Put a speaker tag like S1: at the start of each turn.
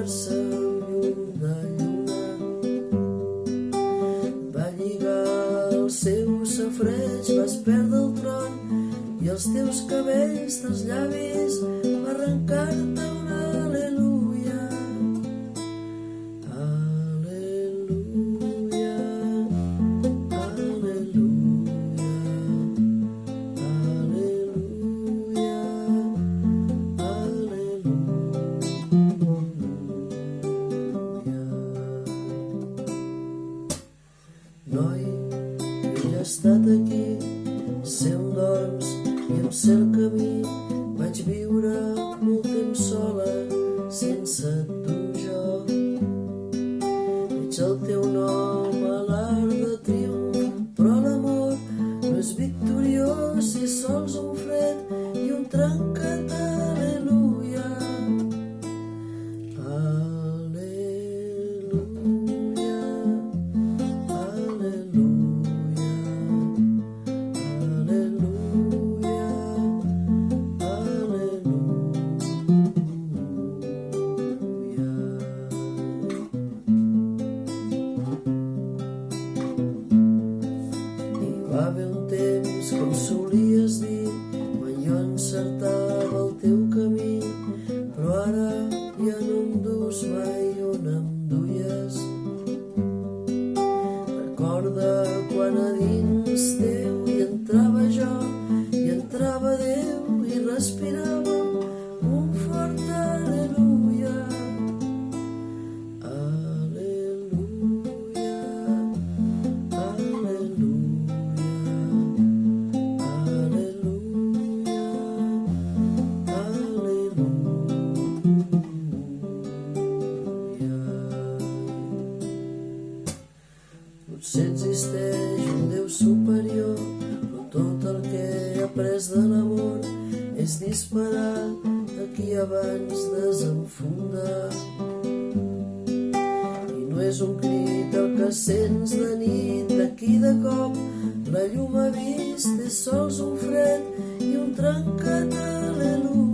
S1: posar-se llum de lluna. Va lligar el seu safareig, vas perdre el tron i els teus cabells dels llavis va arrencar-te un al·leluia. Al·leluia, al·leluia, al·leluia, al·leluia. Noi, jo ja he estat aquí, sé on dorms i em sé el camí. Vaig viure molt temps sola, sense tu jo. Veig el teu nom a l'art de triomf, però l'amor no és victoriós si sols un fred i un trencat al·leluia. Al·leluia, al·leluia, al·leluia, al·leluia. Hi va haver un temps, com solies dir, quan jo encertava el teu camí, però ara ja no em dus mai on em duies. Recorda quan a dins teu hi entrava jo, hi entrava Déu i respiràvem un fort al·leluia. Al·leluia, al·leluia, al·leluia, al·leluia. Potser existeix un Déu superior, però tot el que he après de l'amor és disparar aquí abans desenfundar. I no és un crit el que sents de nit, d'aquí de cop la llum ha vist, és sols un fred i un trencat al·leluia.